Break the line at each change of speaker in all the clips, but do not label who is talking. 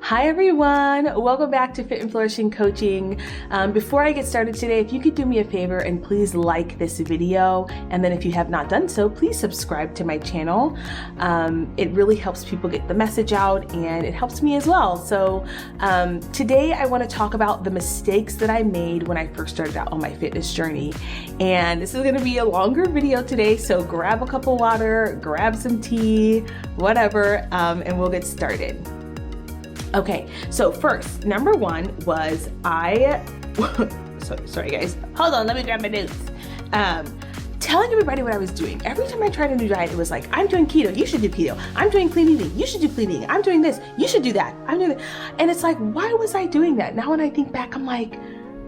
Hi everyone, welcome back to Fit and Flourishing Coaching. Before I get started today, if you could do me a favor and please like this video, and then if you have not done so, please subscribe to my channel. It really helps people get the message out and it helps me as well. So today I want to talk about the mistakes that I made when I first started out on my fitness journey. And this is going to be a longer video today, so grab a cup of water, grab some tea, whatever, and we'll get started. Okay, so first, number one was sorry guys, hold on, let me grab my notes. Telling everybody what I was doing. Every time I tried a new diet, it was like, I'm doing keto, you should do keto. I'm doing clean eating, you should do clean eating. I'm doing this, you should do that. I'm doing that. And it's like, why was I doing that? Now when I think back, I'm like,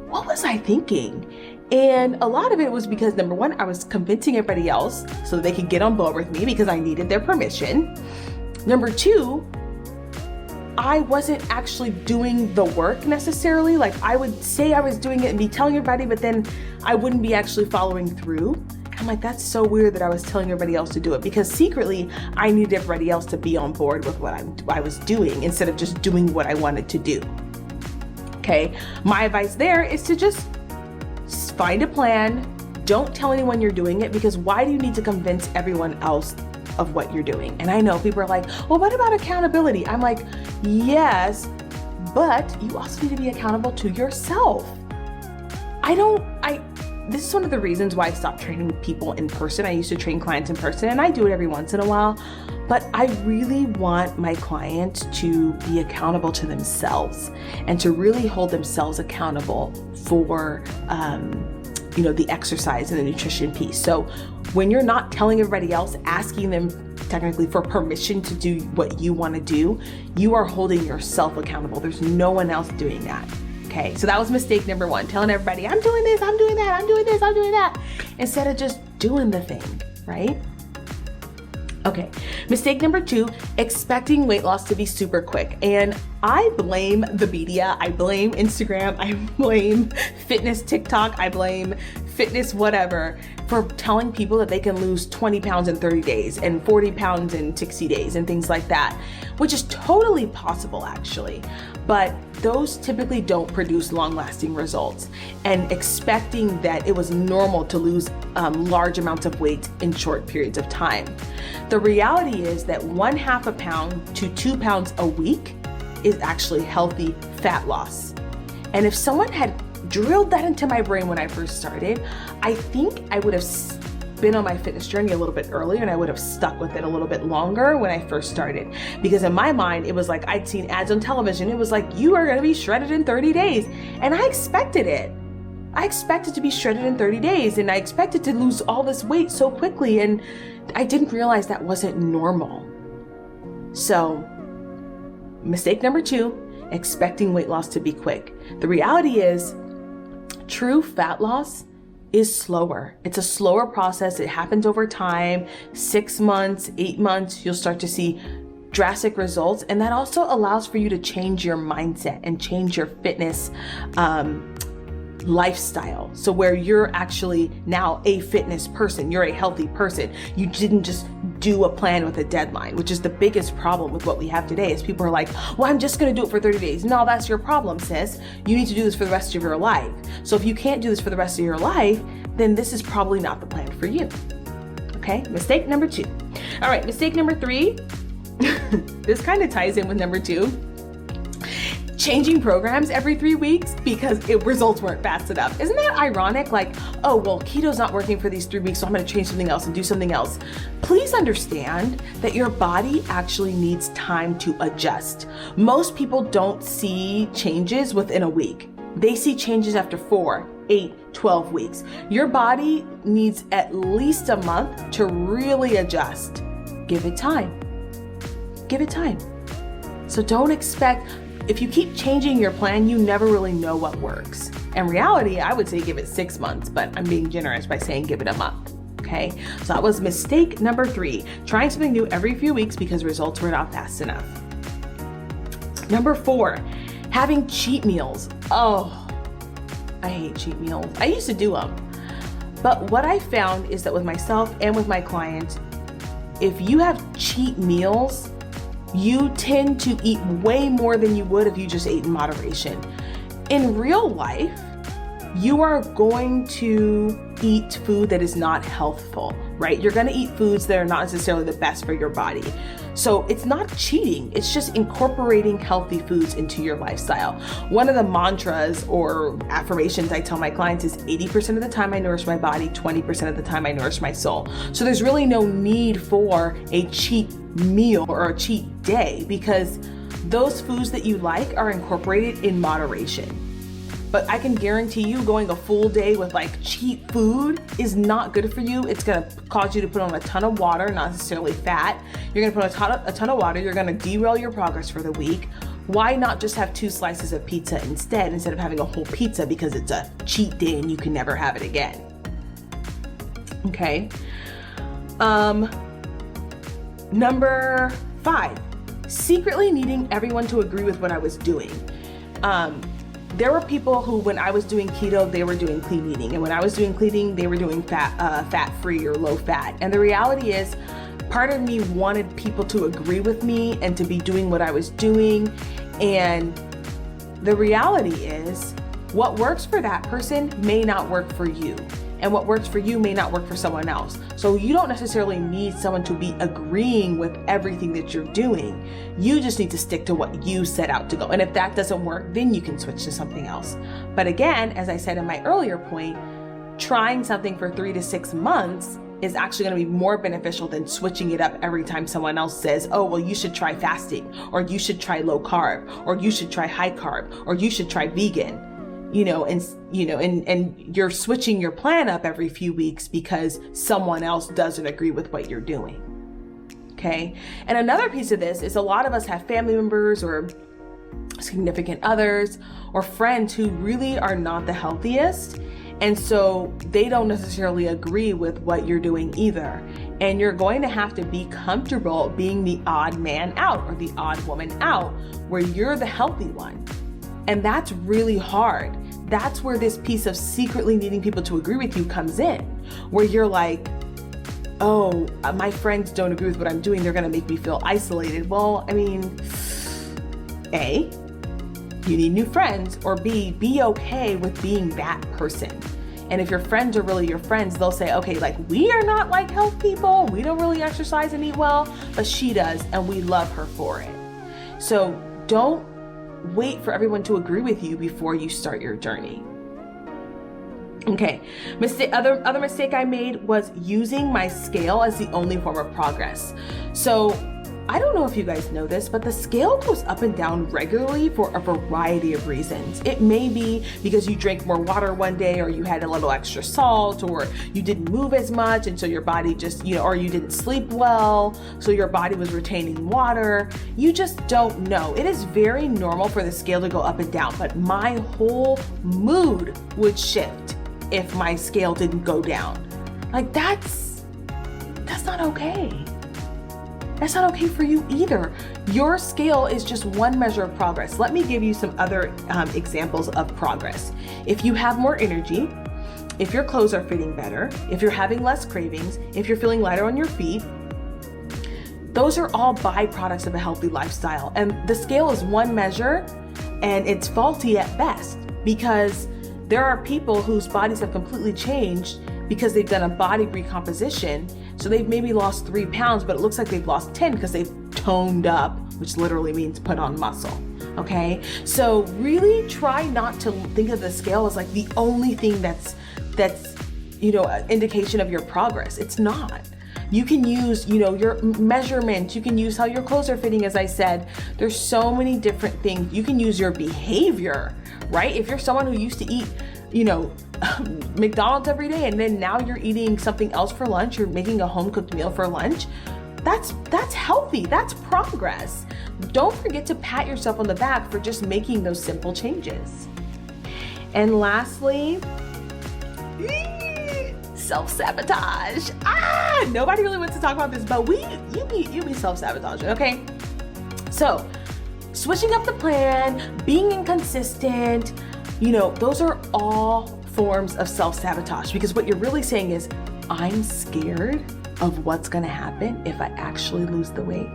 what was I thinking? And a lot of it was because number one, I was convincing everybody else so they could get on board with me because I needed their permission. Number two, I wasn't actually doing the work necessarily. Like I would say I was doing it and be telling everybody, but then I wouldn't be actually following through. I'm like, that's so weird that I was telling everybody else to do it, because secretly I needed everybody else to be on board with what I was doing instead of just doing what I wanted to do. Okay, my advice there is to just find a plan. Don't tell anyone you're doing it, because why do you need to convince everyone else of what you're doing? And I know people are like, well, what about accountability? I'm like, yes, but you also need to be accountable to yourself. This is one of the reasons why I stopped training people in person. I used to train clients in person, and I do it every once in a while, but I really want my clients to be accountable to themselves and to really hold themselves accountable for the exercise and the nutrition piece. So when you're not telling everybody else, asking them technically for permission to do what you want to do, you are holding yourself accountable. There's no one else doing that. Okay, so that was mistake number one, telling everybody, I'm doing this, I'm doing that, I'm doing this, I'm doing that, instead of just doing the thing, right? Okay, mistake number two, expecting weight loss to be super quick. And I blame the media, I blame Instagram, I blame fitness TikTok, I blame fitness whatever for telling people that they can lose 20 pounds in 30 days and 40 pounds in 60 days and things like that, which is totally possible actually. But those typically don't produce long-lasting results, and expecting that it was normal to lose large amounts of weight in short periods of time. The reality is that 1/2 pound to 2 pounds a week is actually healthy fat loss. And if someone had drilled that into my brain when I first started, I think I would have been on my fitness journey a little bit earlier, and I would have stuck with it a little bit longer when I first started. Because in my mind, it was like I'd seen ads on television. It was like, you are going to be shredded in 30 days. And I expected it. I expected to be shredded in 30 days, and I expected to lose all this weight so quickly. And I didn't realize that wasn't normal. So mistake number two, expecting weight loss to be quick. The reality is true fat loss is slower. It's a slower process. It happens over time. 6 months, 8 months, you'll start to see drastic results. And that also allows for you to change your mindset and change your fitness lifestyle. So where you're actually now a fitness person, you're a healthy person. You didn't just do a plan with a deadline, which is the biggest problem with what we have today, is people are like, well, I'm just going to do it for 30 days. No, that's your problem, sis. You need to do this for the rest of your life. So if you can't do this for the rest of your life, then this is probably not the plan for you. Okay, mistake number two. All right, mistake number three. This kind of ties in with number two. Changing programs every 3 weeks because results weren't fast enough. Isn't that ironic? Like, oh, well, keto's not working for these 3 weeks, so I'm going to change something else and do something else. Please understand that your body actually needs time to adjust. Most people don't see changes within a week. They see changes after 4, 8, 12 weeks. Your body needs at least a month to really adjust. Give it time. Give it time. So don't expect. If you keep changing your plan, you never really know what works. In reality, I would say give it 6 months, but I'm being generous by saying give it a month. Okay, so that was mistake number three, trying something new every few weeks because results were not fast enough. Number four, having cheat meals. Oh, I hate cheat meals. I used to do them. But what I found is that with myself and with my clients, if you have cheat meals, you tend to eat way more than you would if you just ate in moderation. In real life, you are going to eat food that is not healthful, right? You're going to eat foods that are not necessarily the best for your body. So it's not cheating, it's just incorporating healthy foods into your lifestyle. One of the mantras or affirmations I tell my clients is 80% of the time I nourish my body, 20% of the time I nourish my soul. So there's really no need for a cheat meal or a cheat day, because those foods that you like are incorporated in moderation. But I can guarantee you going a full day with like cheap food is not good for you. It's gonna cause you to put on a ton of water, not necessarily fat. You're gonna put a ton of water. You're gonna derail your progress for the week. Why not just have 2 slices of pizza instead of having a whole pizza because it's a cheat day and you can never have it again? Okay. Number 5, secretly needing everyone to agree with what I was doing. There were people who, when I was doing keto, they were doing clean eating. And when I was doing clean eating, they were doing fat-free or low fat. And the reality is, part of me wanted people to agree with me and to be doing what I was doing. And the reality is, what works for that person may not work for you. And what works for you may not work for someone else. So you don't necessarily need someone to be agreeing with everything that you're doing. You just need to stick to what you set out to go. And if that doesn't work, then you can switch to something else. But again, as I said in my earlier point, trying something for 3 to 6 months is actually going to be more beneficial than switching it up every time someone else says, oh, well, you should try fasting, or you should try low carb, or you should try high carb, or you should try vegan. And you're switching your plan up every few weeks because someone else doesn't agree with what you're doing. Okay. And another piece of this is a lot of us have family members or significant others or friends who really are not the healthiest. And so they don't necessarily agree with what you're doing either. And you're going to have to be comfortable being the odd man out or the odd woman out where you're the healthy one. And that's really hard. That's where this piece of secretly needing people to agree with you comes in, where you're like, oh, my friends don't agree with what I'm doing. They're going to make me feel isolated. Well, I mean, A, you need new friends, or B, be okay with being that person. And if your friends are really your friends, they'll say, okay, like, we are not like health people. We don't really exercise and eat well, but she does, and we love her for it. So don't wait for everyone to agree with you before you start your journey. Okay, other mistake I made was using my scale as the only form of progress. So I don't know if you guys know this, but the scale goes up and down regularly for a variety of reasons. It may be because you drank more water one day, or you had a little extra salt, or you didn't move as much, and so your body just, or you didn't sleep well, so your body was retaining water. You just don't know. It is very normal for the scale to go up and down, but my whole mood would shift if my scale didn't go down. Like, that's not okay. That's not okay for you either. Your scale is just one measure of progress. Let me give you some other examples of progress. If you have more energy, if your clothes are fitting better, if you're having less cravings, if you're feeling lighter on your feet, those are all byproducts of a healthy lifestyle. And the scale is one measure, and it's faulty at best, because there are people whose bodies have completely changed because they've done a body recomposition. So they've maybe lost 3 pounds, but it looks like they've lost 10 because they've toned up, which literally means put on muscle. Okay. So really try not to think of the scale as like the only thing that's an indication of your progress. It's not. You can use, your measurements. You can use how your clothes are fitting. As I said, there's so many different things. You can use your behavior, right? If you're someone who used to eat, McDonald's every day, and then now you're eating something else for lunch, you're making a home cooked meal for lunch, that's healthy. That's progress. Don't forget to pat yourself on the back for just making those simple changes. And lastly, self-sabotage. Nobody really wants to talk about this, but you be self-sabotaging, okay? So switching up the plan, being inconsistent, those are all forms of self-sabotage, because what you're really saying is, I'm scared of what's going to happen if I actually lose the weight.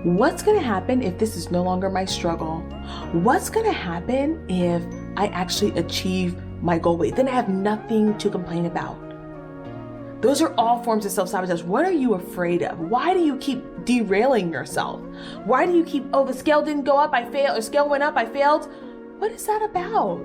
What's going to happen if this is no longer my struggle? What's going to happen if I actually achieve my goal weight? Then I have nothing to complain about. Those are all forms of self-sabotage. What are you afraid of? Why do you keep derailing yourself? Why do you keep, oh, the scale didn't go up, I failed, or scale went up, I failed? What is that about?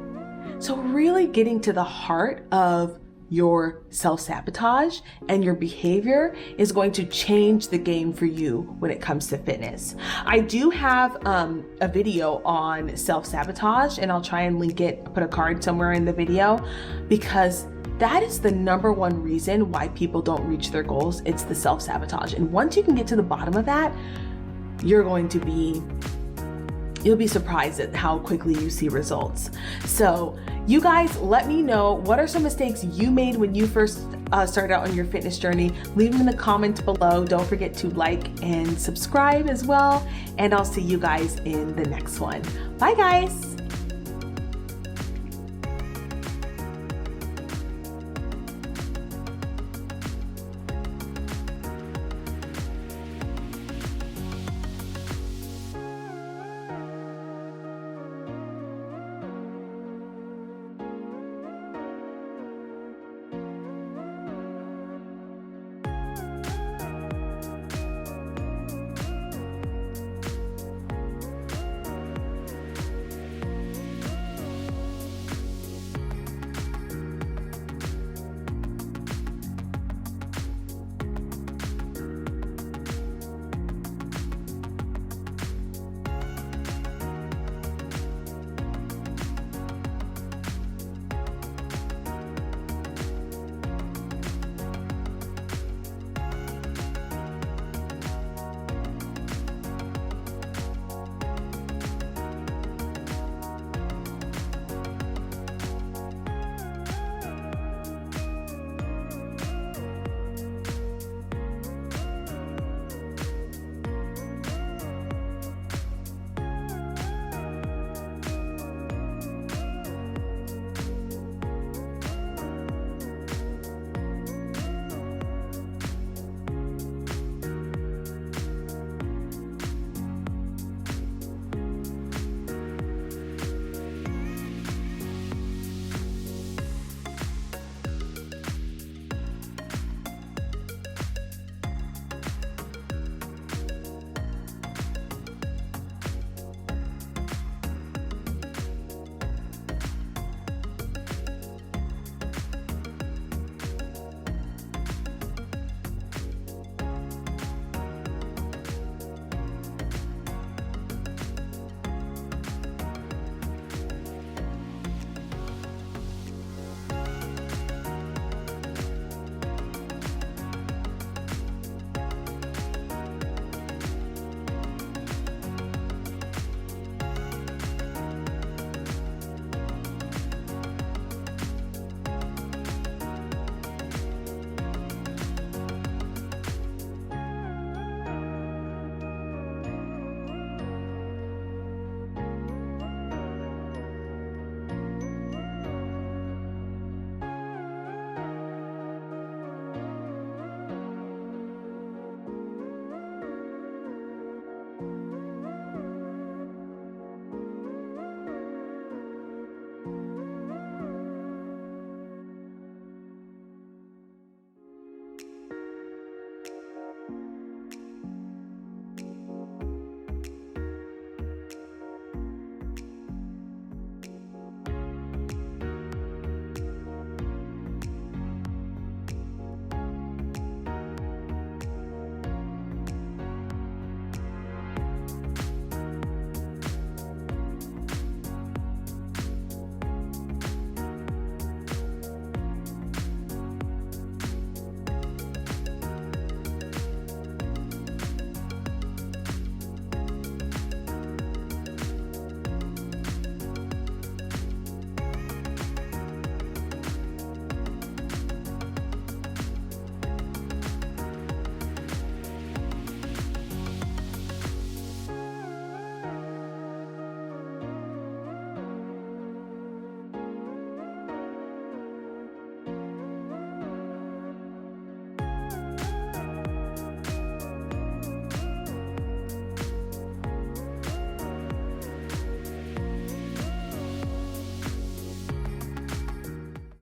So really getting to the heart of your self-sabotage and your behavior is going to change the game for you when it comes to fitness. I do have a video on self-sabotage, and I'll try and link it, put a card somewhere in the video, because that is the number one reason why people don't reach their goals. It's the self-sabotage. And once you can get to the bottom of that, you'll be surprised at how quickly you see results. So you guys, let me know, what are some mistakes you made when you first started out on your fitness journey? Leave them in the comments below. Don't forget to like and subscribe as well. And I'll see you guys in the next one. Bye guys.